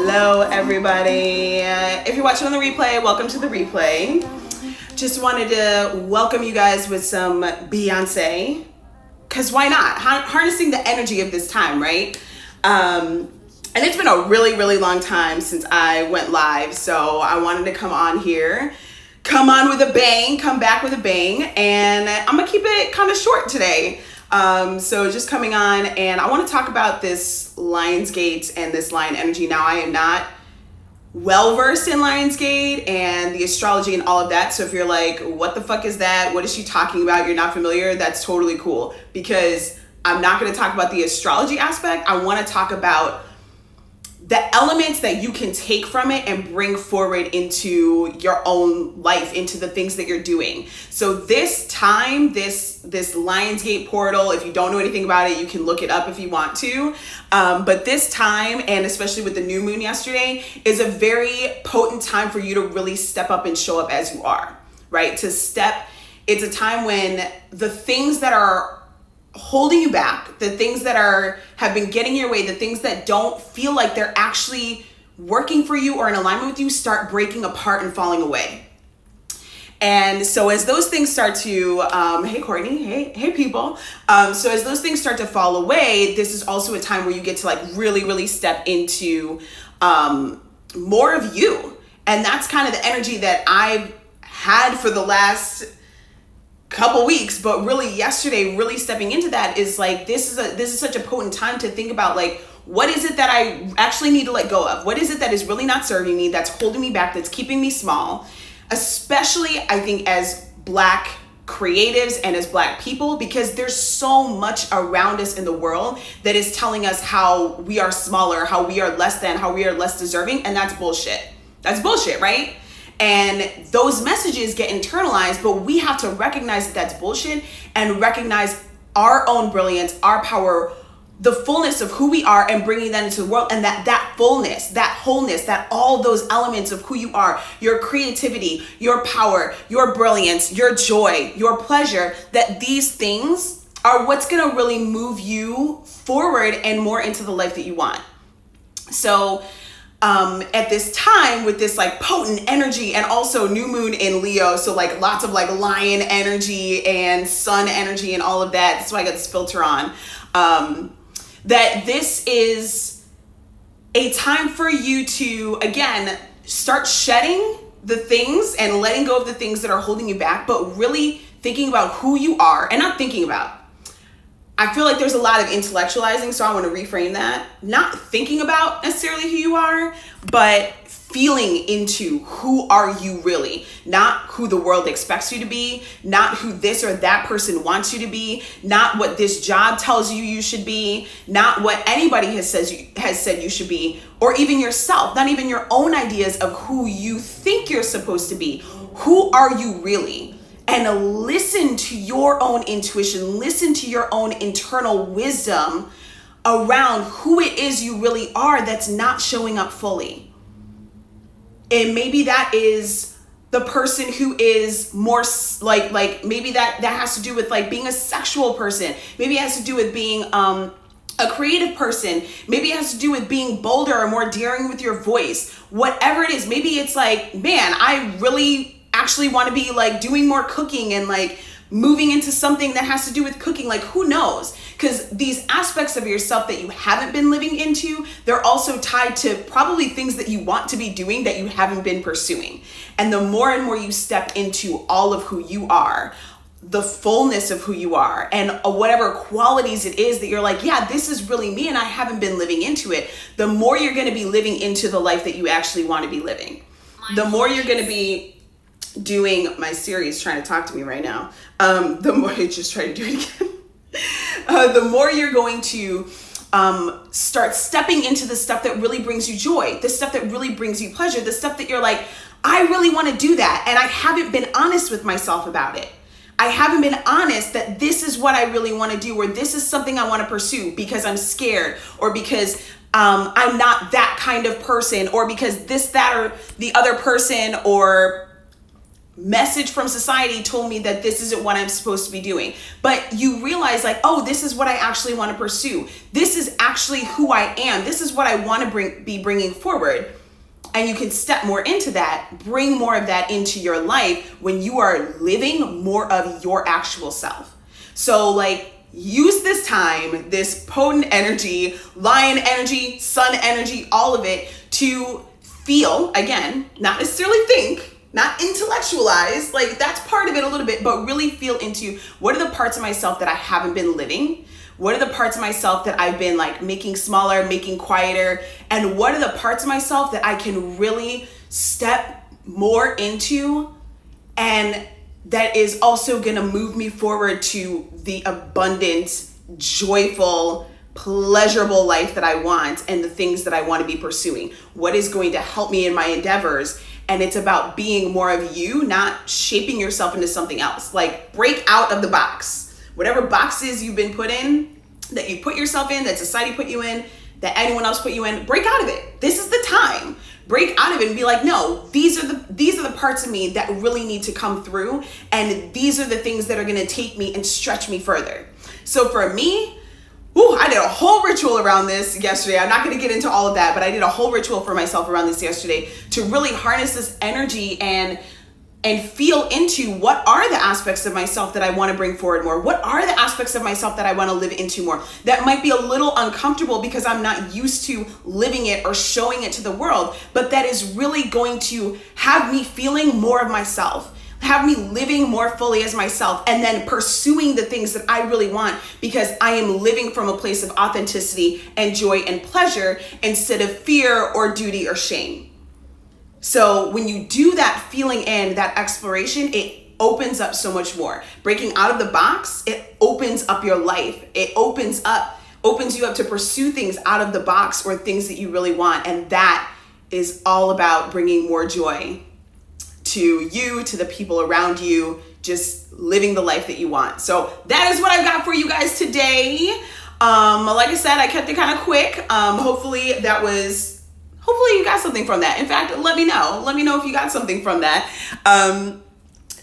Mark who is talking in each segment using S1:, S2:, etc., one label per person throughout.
S1: Hello, everybody. If you're watching on the replay, welcome to the replay. Just wanted to welcome you guys with some Beyonce, because why not? Harnessing the energy of this time, right? And it's been a really, really long time since I went live, so I wanted to come on here, come on with a bang, come back with a bang, and I'm gonna keep it kind of short today. So just coming on, and I want to talk about this Lionsgate and this lion energy. Now, I am not well versed in Lionsgate and the astrology and all of that. So if you're like, what the fuck is that? What is she talking about? You're not familiar. That's totally cool, because I'm not going to talk about the astrology aspect. I want to talk about the elements that you can take from it and bring forward into your own life, into the things that you're doing. So this time, this Lionsgate portal, if you don't know anything about it, you can look it up if you want to. But this time, and especially with the new moon yesterday, is a very potent time for you to really step up and show up as you are, right? It's a time when the things that are holding you back, the things that have been getting in your way, the things that don't feel like they're actually working for you or in alignment with you, start breaking apart and falling away. And so as those things start to, hey Courtney, hey people. So as those things start to fall away, this is also a time where you get to like really, really step into more of you. And that's kind of the energy that I've had for the last couple weeks, but really yesterday, really stepping into that is like, this is such a potent time to think about, like, what is it that I actually need to let go of? What is it that is really not serving me, that's holding me back, that's keeping me small? Especially, I think, as Black creatives and as Black people, because there's so much around us in the world that is telling us how we are smaller, how we are less than, how we are less deserving, and that's bullshit. That's bullshit, right? And those messages get internalized, but we have to recognize that that's bullshit and recognize our own brilliance, our power, the fullness of who we are, and bringing that into the world. And that fullness, that wholeness, that all those elements of who you are, your creativity, your power, your brilliance, your joy, your pleasure, that these things are what's going to really move you forward and more into the life that you want. So at this time, with this like potent energy, and also new moon in Leo, so like lots of like lion energy and sun energy and all of that. That's why I got this filter on. That this is a time for you to, again, start shedding the things and letting go of the things that are holding you back, but really thinking about who you are, and not thinking about. I feel like there's a lot of intellectualizing, so I want to reframe that. Not thinking about necessarily who you are, but feeling into who are you really. Not who the world expects you to be, not who this or that person wants you to be, not what this job tells you you should be, not what anybody has said you should be, or even yourself, not even your own ideas of who you think you're supposed to be. Who are you really? And listen to your own intuition, listen to your own internal wisdom around who it is you really are that's not showing up fully. And maybe that is the person who is more like maybe that has to do with like being a sexual person. Maybe it has to do with being a creative person. Maybe it has to do with being bolder or more daring with your voice. Whatever it is, maybe it's like, man, I really actually want to be like doing more cooking and like moving into something that has to do with cooking. Like, who knows? Because these aspects of yourself that you haven't been living into, they're also tied to probably things that you want to be doing that you haven't been pursuing. And the more and more you step into all of who you are, the fullness of who you are, and whatever qualities it is that you're like, yeah, this is really me, and I haven't been living into it, the more you're going to be living into the life that you actually want to be living. The more you're going to be doing, my Siri is trying to talk to me right now. The more I just try to do it again. The more you're going to start stepping into the stuff that really brings you joy, the stuff that really brings you pleasure, the stuff that you're like, I really want to do that. And I haven't been honest with myself about it. I haven't been honest that this is what I really want to do, or this is something I want to pursue because I'm scared, or because I'm not that kind of person, or because this, that, or the other person, or message from society told me that this isn't what I'm supposed to be doing. But you realize like, oh, this is what I actually want to pursue. This is actually who I am. This is what I want to be bringing forward. And you can step more into that, bring more of that into your life when you are living more of your actual self. So like, use this time, this potent energy, lion energy, sun energy, all of it to feel, again, not necessarily think, not intellectualize, like that's part of it a little bit, but really feel into what are the parts of myself that I haven't been living? What are the parts of myself that I've been like making smaller, making quieter? And what are the parts of myself that I can really step more into and that is also gonna move me forward to the abundant, joyful, pleasurable life that I want and the things that I want to be pursuing? What is going to help me in my endeavors? And it's about being more of you, not shaping yourself into something else. Like, break out of the box. Whatever boxes you've been put in, that you put yourself in, that society put you in, that anyone else put you in, break out of it. This is the time. Break out of it and be like, no, these are the parts of me that really need to come through. And these are the things that are going to take me and stretch me further. So for me, I did a whole ritual around this yesterday. I'm not going to get into all of that, but I did a whole ritual for myself around this yesterday to really harness this energy and feel into what are the aspects of myself that I want to bring forward more? What are the aspects of myself that I want to live into more? That might be a little uncomfortable because I'm not used to living it or showing it to the world, but that is really going to have me feeling more of myself, have me living more fully as myself, and then pursuing the things that I really want because I am living from a place of authenticity and joy and pleasure instead of fear or duty or shame. So when you do that feeling in, that exploration, it opens up so much more. Breaking out of the box, it opens up your life. It opens you up to pursue things out of the box or things that you really want. And that is all about bringing more joy to you, to the people around you, just living the life that you want. So that is what I've got for you guys today. Like I said, I kept it kind of quick. Hopefully you got something from that. In fact, let me know. Let me know if you got something from that.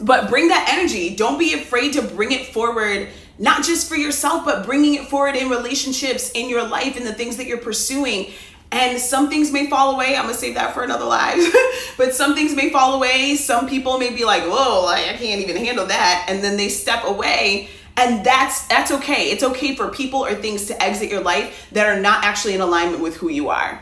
S1: But bring that energy. Don't be afraid to bring it forward, not just for yourself, but bringing it forward in relationships, in your life, in the things that you're pursuing. And some things may fall away. I'm gonna save that for another live. But some things may fall away. Some people may be like, whoa, I can't even handle that. And then they step away. And that's okay. It's okay for people or things to exit your life that are not actually in alignment with who you are.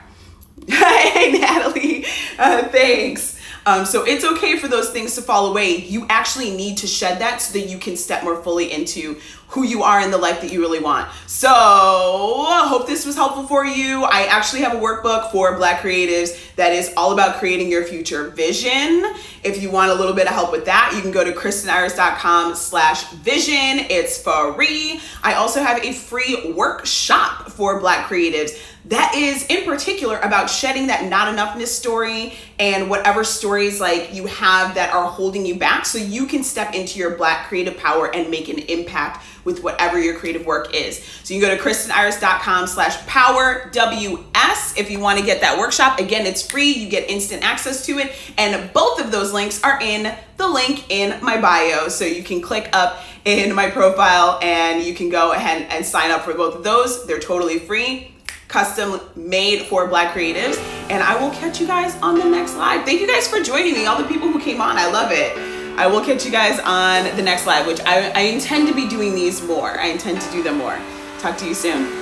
S1: Hey, Natalie, thanks. So it's okay for those things to fall away. You actually need to shed that so that you can step more fully into who you are in the life that you really want. So I hope this was helpful for you. I actually have a workbook for Black creatives that is all about creating your future vision. If you want a little bit of help with that, you can go to kristeniris.com/vision. It's free. I also have a free workshop for Black creatives that is in particular about shedding that not enoughness story and whatever stories like you have that are holding you back so you can step into your Black creative power and make an impact with whatever your creative work is. So you can go to kristeniris.com/powerws if you want to get that workshop. Again, it's free. You get instant access to it. And both of those links are in the link in my bio. So you can click up in my profile and you can go ahead and sign up for both of those. They're totally free, custom made for Black creatives. And I will catch you guys on the next live. Thank you guys for joining me. All the people who came on, I love it. I will catch you guys on the next live, which I intend to be doing these more. I intend to do them more. Talk to you soon.